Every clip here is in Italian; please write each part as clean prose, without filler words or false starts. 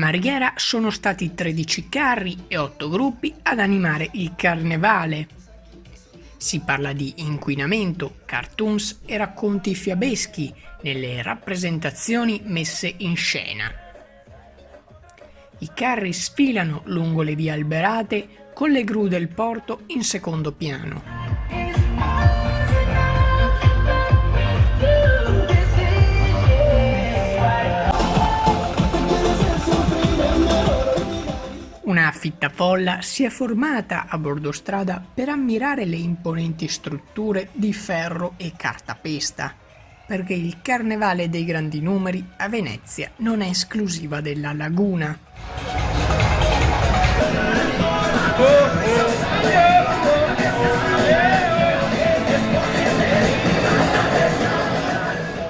Marghera sono stati 13 carri e 8 gruppi ad animare il carnevale. Si parla di inquinamento, cartoons e racconti fiabeschi nelle rappresentazioni messe in scena. I carri sfilano lungo le vie alberate con le gru del porto in secondo piano. Una fitta folla si è formata a bordo strada per ammirare le imponenti strutture di ferro e cartapesta, perché il Carnevale dei Grandi Numeri a Venezia non è esclusiva della laguna.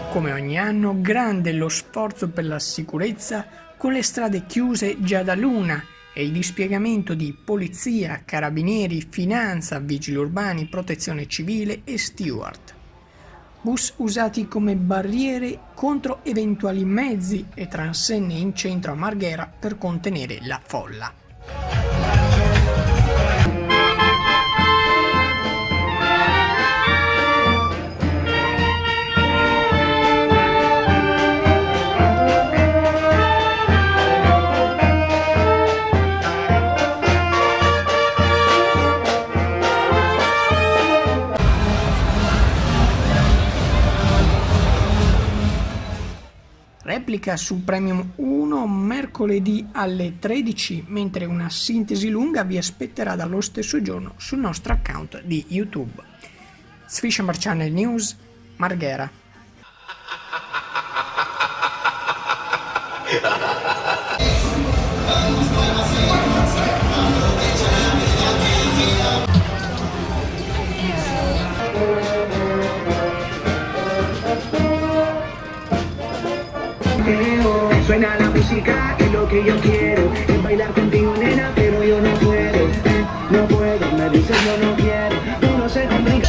Come ogni anno, grande lo sforzo per la sicurezza con le strade chiuse già da luna e il dispiegamento di polizia, carabinieri, finanza, vigili urbani, protezione civile e steward. Bus usati come barriere contro eventuali mezzi e transenne in centro a Marghera per contenere la folla. Replica su Premium 1 mercoledì alle 13, mentre una sintesi lunga vi aspetterà dallo stesso giorno sul nostro account di YouTube. Sfishambar Channel News, Marghera. Suena la música y lo que yo quiero es bailar contigo, nena, pero yo no puedo, me dices yo no quiero, uno se complica.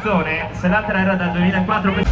canzone, se l'altra era dal 2004.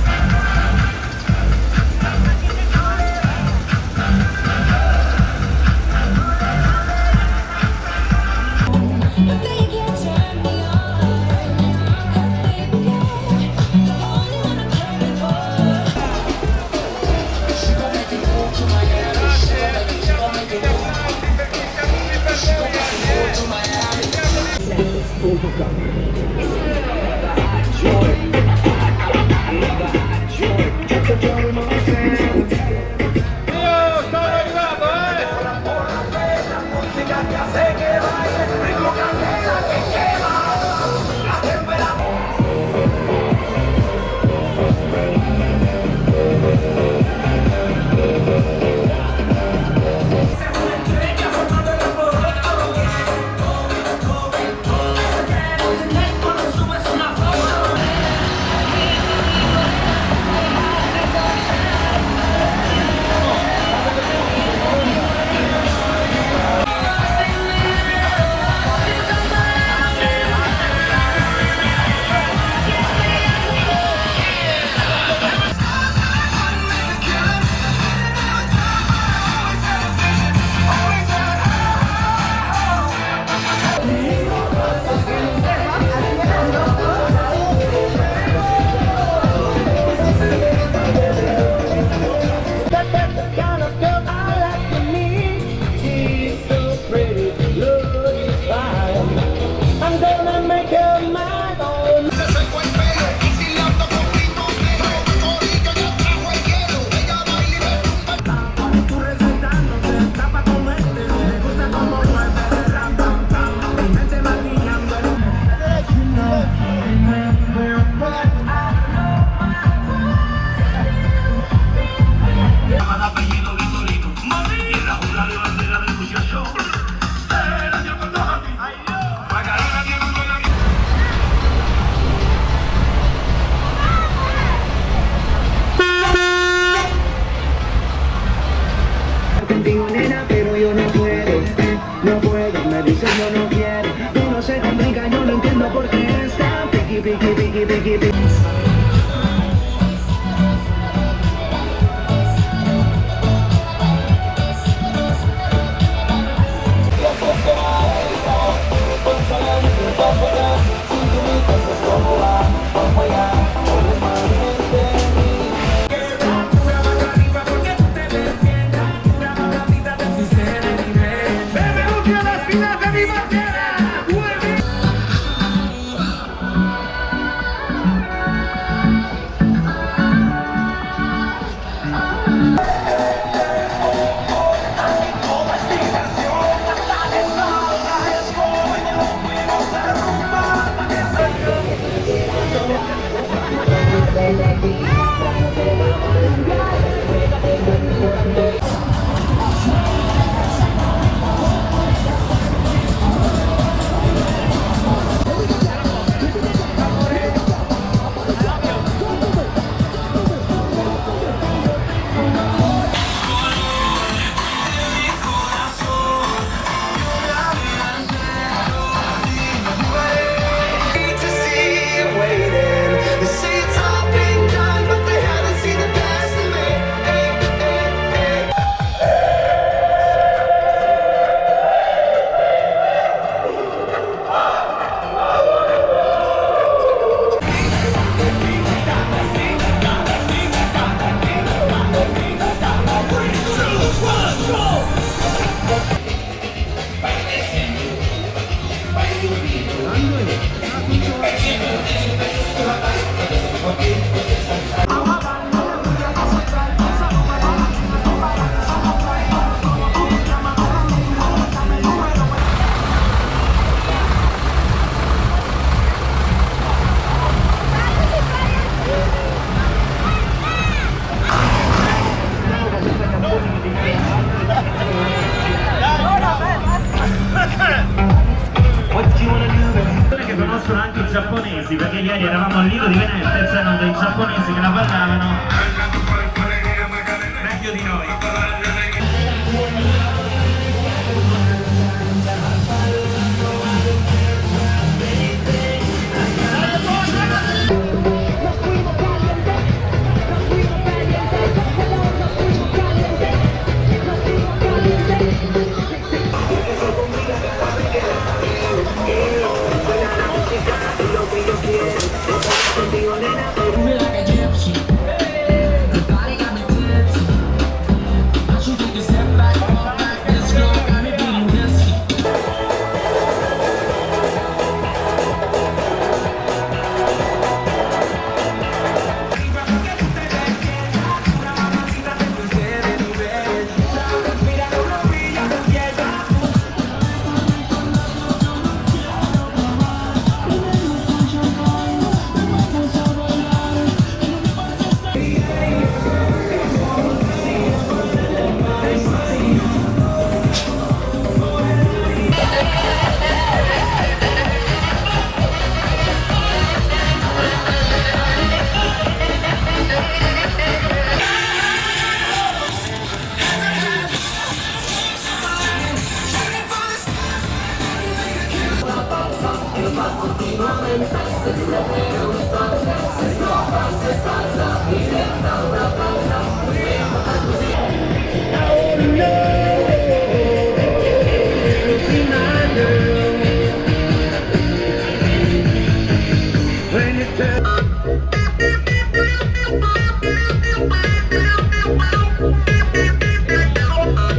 Contigo, nena, pero yo no puedo, no puedo, me dices yo no quiero. Uno se complica, yo no entiendo por qué está piqui, piqui, piqui, piqui, piqui. Che conoscono anche i giapponesi, perché ieri eravamo al Lido di Venezia e c'erano dei giapponesi che la ballavano meglio di noi.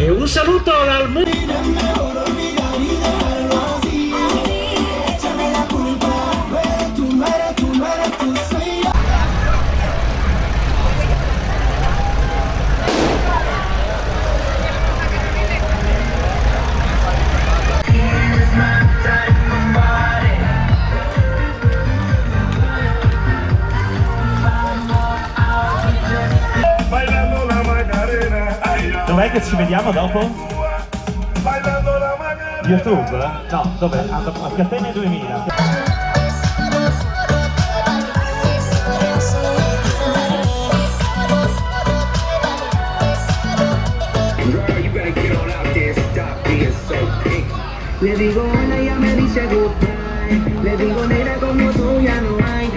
E un saluto dal Dov'è che ci vediamo dopo? YouTube? No, dove? A Catene 2000. Le digo hola, ella me dice goodbye. Le digo negra como tú ya no hay.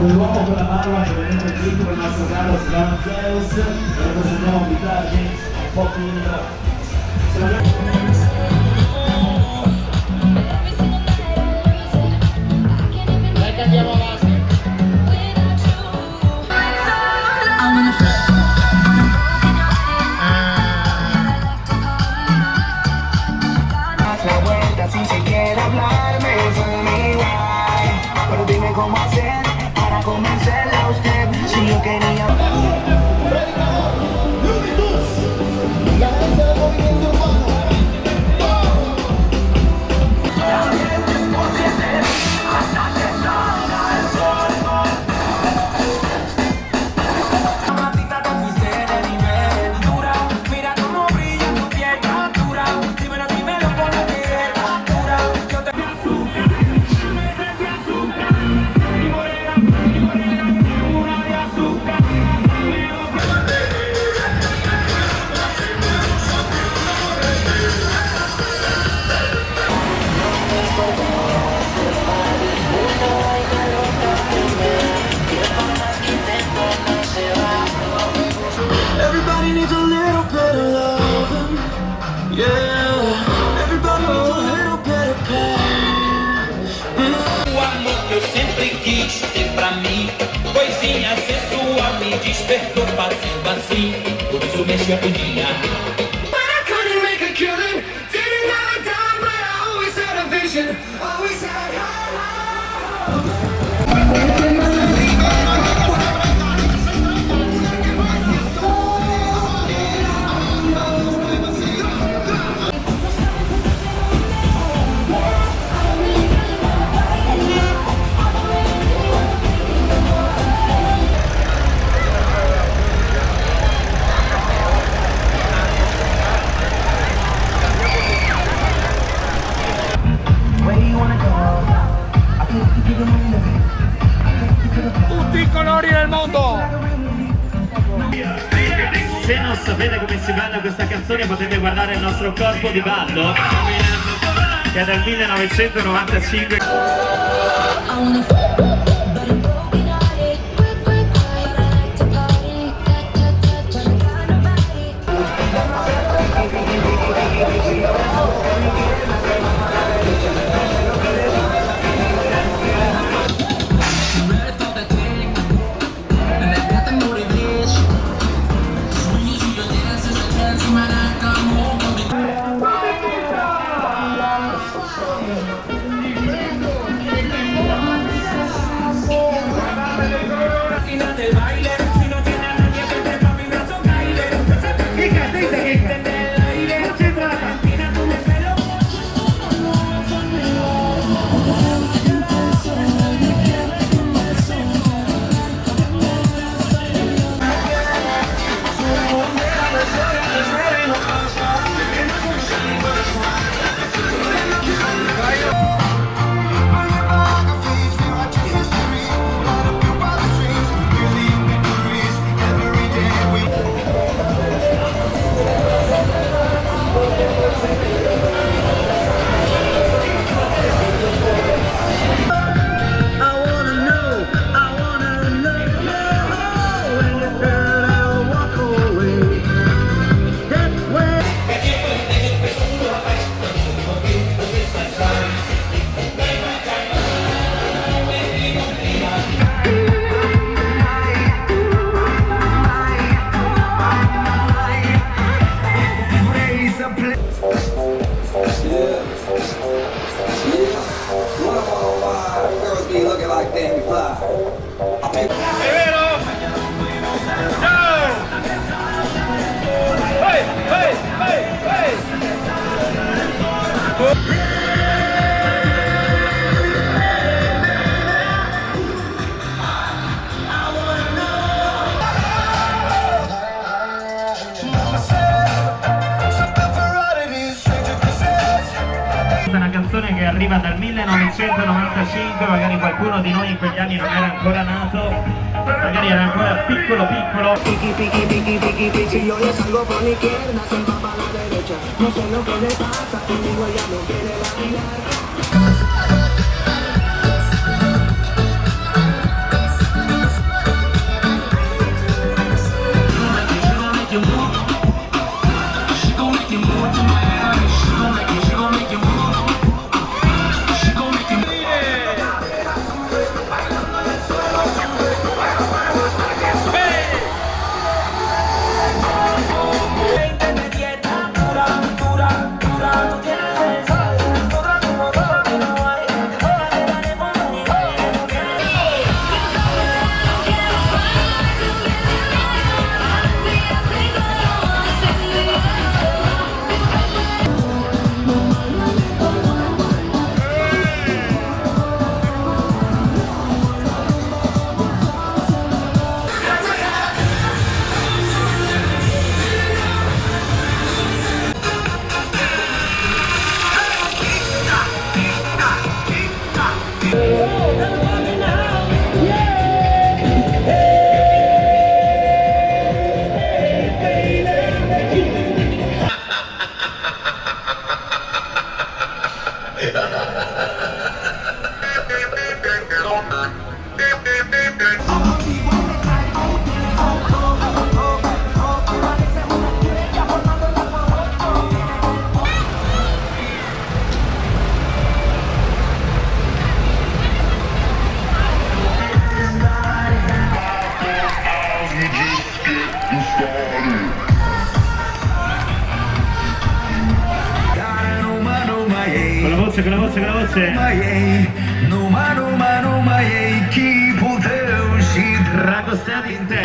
L'uomo con la barba che vedete il titolo del nostro caro si chiama Zeus, e lo presentiamo più tardi, un po' più andiamo avanti. La vuelta si se quiere hablarme de mi guay. Pero dime cómo hacer para convencerla a usted. Si yo quería. Everybody needs a little bit of loving, yeah. Everybody needs a little bit of pain. O amor que eu sempre quis ter pra mim, coisinha sensual me despertou fazendo assim, por isso mexeu com minha. But I couldn't make a killing, didn't have a dime, but I always had a vision, always had high. Tutti i colori del mondo! Se non sapete come si balla questa canzone potete guardare il nostro corpo di ballo che è del 1995. Questa è una canzone che arriva dal 1995, magari qualcuno di noi in quegli anni non era ancora nato, magari era ancora piccolo piccolo. Piqui, piqui, piqui, piqui, piqui, yo le salgo por la izquierda, se va para la derecha. No sé lo que le pasa, conmigo ella no quiere bailar. Con la voce, con la voce. Raccostiati in te.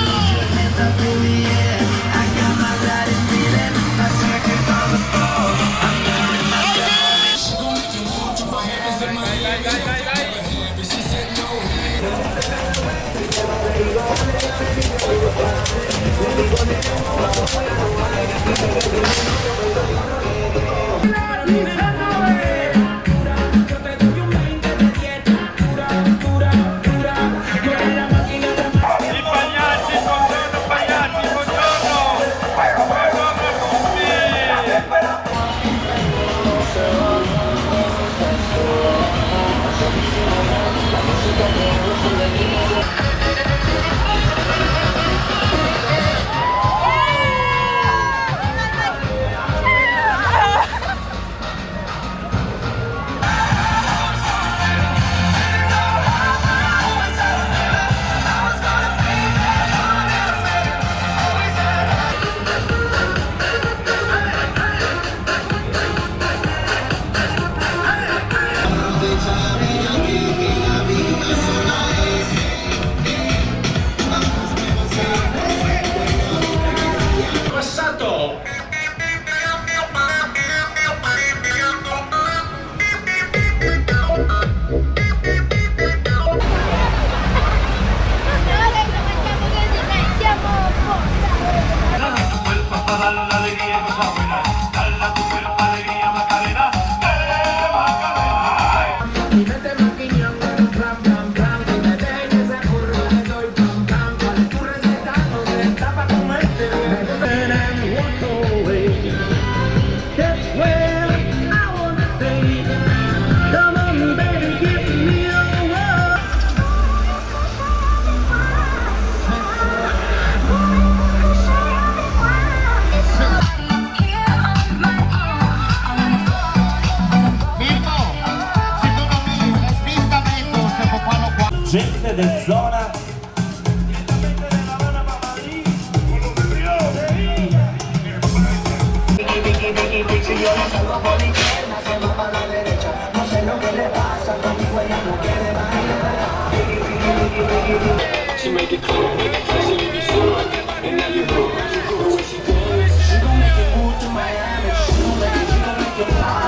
dale la alegría, cosa buena. Dale a tu cuerpo alegría, Macarena. Macarena. Mi mente maquinando en plan, plan, plan. Y me dejen esa curva, le doy pam, pam. ¿Cuál es tu receta? No se está pa' comerte. Me gusta and walk away. That's where I wanna stay. Come on, baby, give me your love. Gente del zona. Si yo la salgo por la izquierda, se va para la derecha. No sé lo que le pasa, conmigo ella no quiere bailar. She make it clear, especially if you fun, and now you're wrong. What she does, She gon' make you move to Miami. She gon' make you fly.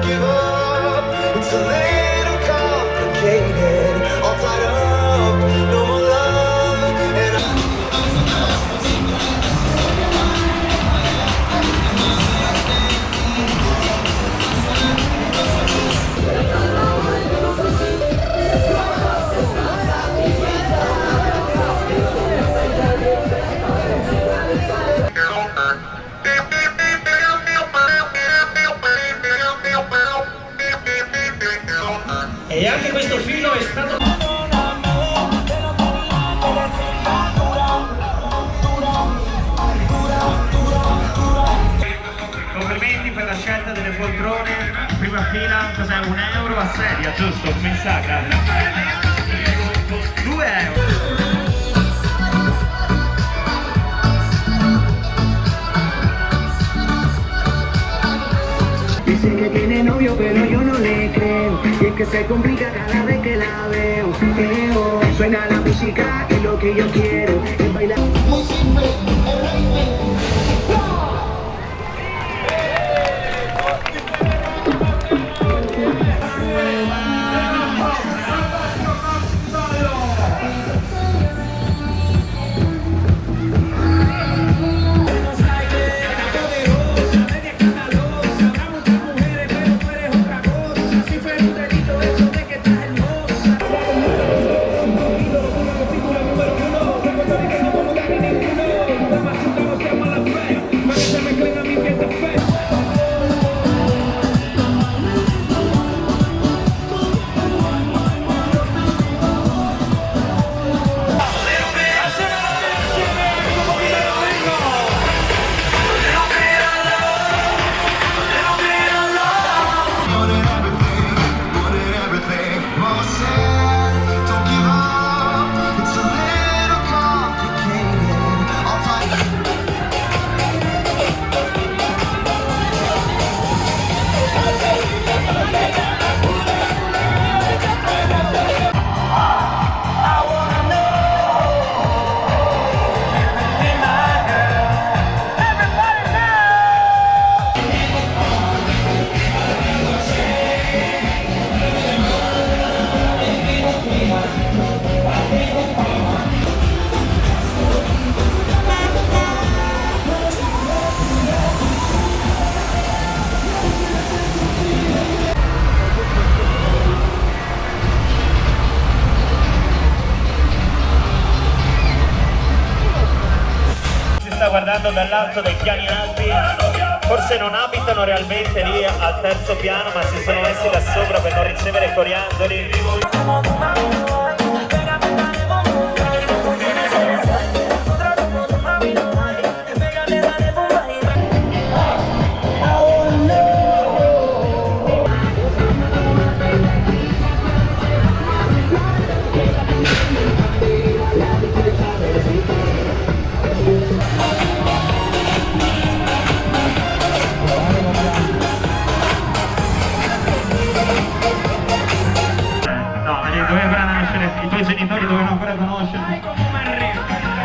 give up. It's a little complicated. All tied up, no more love. And E anche questo filo è stato... Complimenti per la scelta delle poltrone, prima fila, cos'è? 1 euro a sedia, giusto? Mi sa, 2 euro. Dice que tiene novio, pero yo no le creo. Y es que se complica cada vez que la veo. Suena la música y lo que yo quiero es bailar. muy simple, el ritmo. Sta guardando dall'alto dei piani alti, forse non abitano realmente lì al terzo piano, ma si sono messi da sopra per non ricevere coriandoli.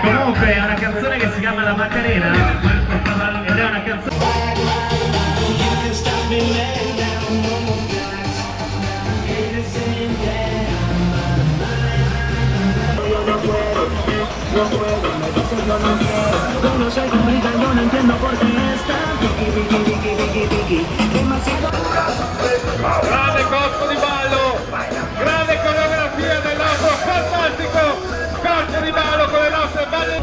Comunque è una canzone che si chiama La Macarena ed è una canzone. No puedo, me dice yo no quiero. No soy completa, yo no entiendo por qué está demasiado. Grande corpo di ballo, grande coreografia del nostro fantastico corpo di ballo con le nostre balle.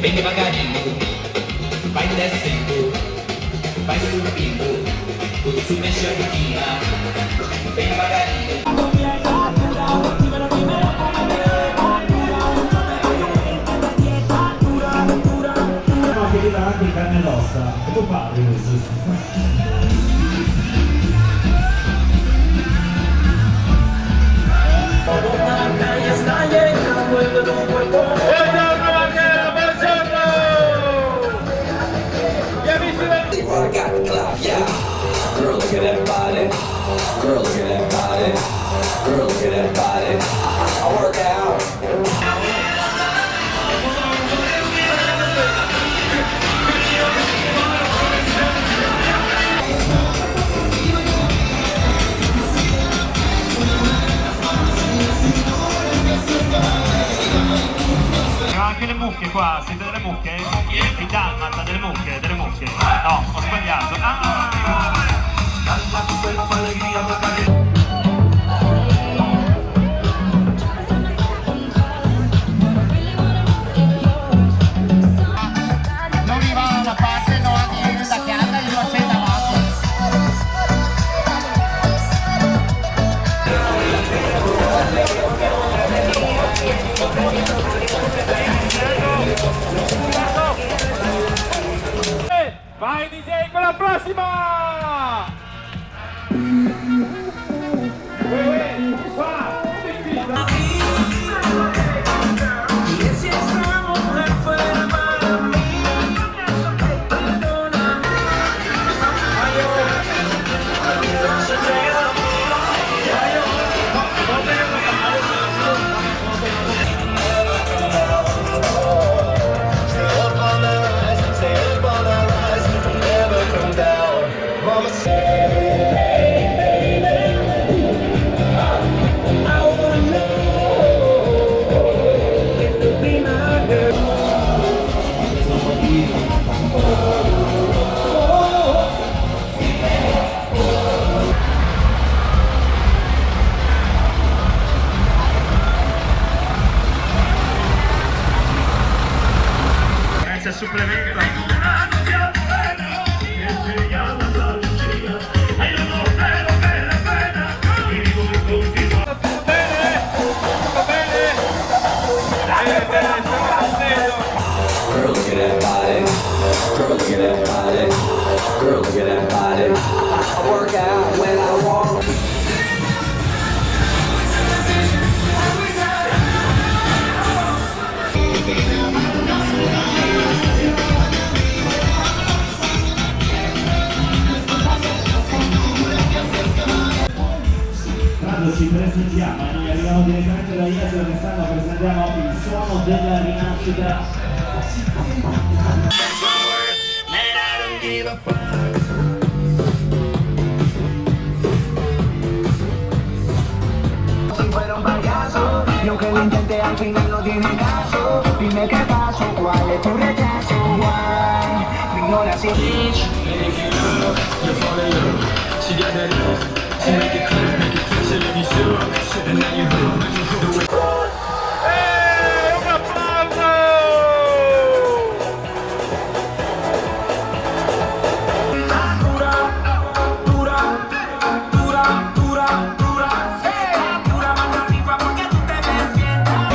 Vem devagarinho, vai descendo, vai subindo, tudo se mexe a rotina. Vem devagarinho. Che lì davanti in carne ed ossa, è tuo padre questo. Buongiorno Marghera, buongiorno! Gli amici del... Girl, look at that body. Girl, look at that body. Girl, look at that body. I work out. Anche le mucche qua, siete delle mucche? Il dalmata, delle mucche, delle mucche. No, ho sbagliato. Non iba a una parte, no, aquí en la casa y lo hacen abajo. Vai DJ con la prossima! Qua, c'è il supplemento. Girl, look at that body. Girl, look at that body. Girl, look at that body. I work out when I walk. Quando ci presentiamo e noi arriviamo direttamente da Jesolo quest'anno presentiamo il suono della rinascita. Si fuera un payaso, y aunque lo intente al final no tiene caso. Dime qué pasó, cuál es tu rechazo, why me ignoras y un applauso! Dura, mano arriba porque tú te me sientas.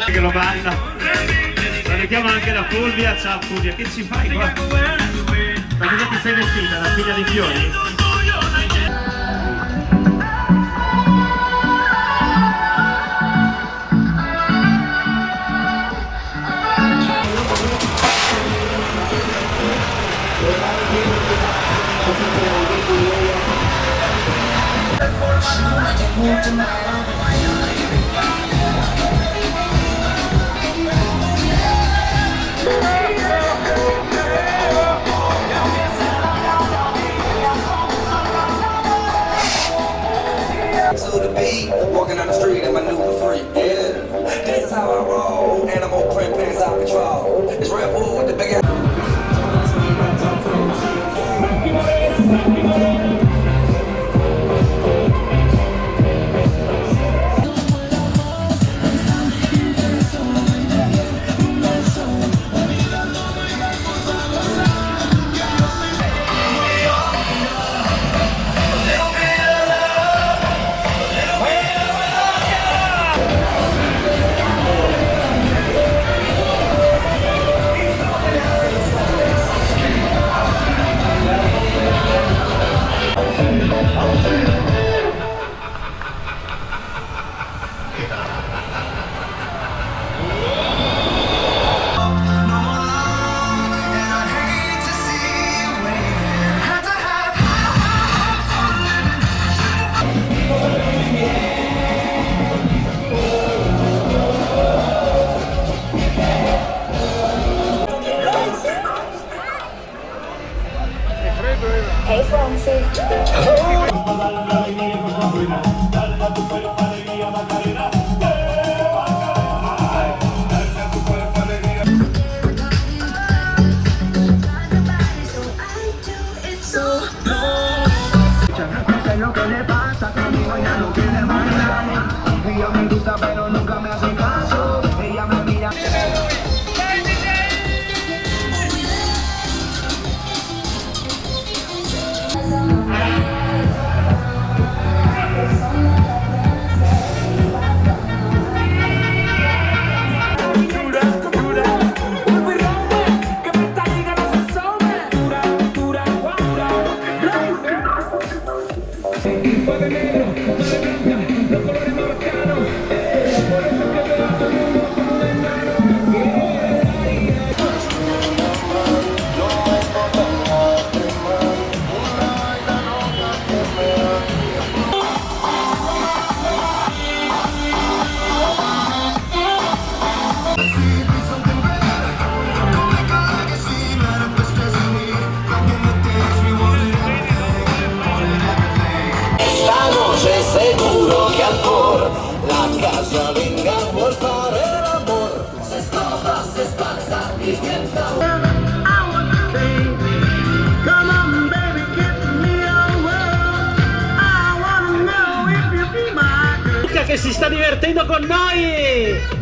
Che lo balla. Salutiamo anche la Fulvia. Ciao Fulvia, che ci fai qua? Ma cosa ti sei vestita? La figlia di Fiori? To the beat, walking down the street in my new freak. Yeah, this is how I roll. Animal print pants out control. It's Red Bull with the big ass. Hey Francie. No sé lo que le pasa, conmigo ya no quiere bailar. Ella me gusta pero nunca me hace caso. Ella me mira. Esta noche seguro que al por la casa venga por fare el amor. Se escapa, se esparza y piensa. Come on, baby, give me your world. I wanna know if you be my girl. Che si sta divertendo con noi!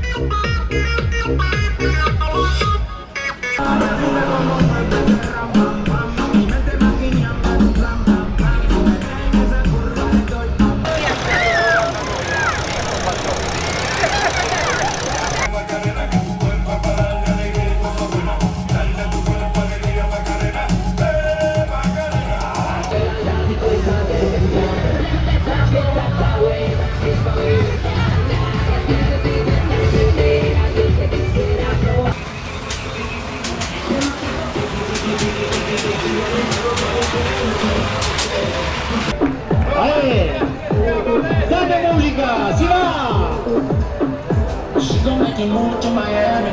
¡Dame música! ¡Si va! She gon' make you move to Miami.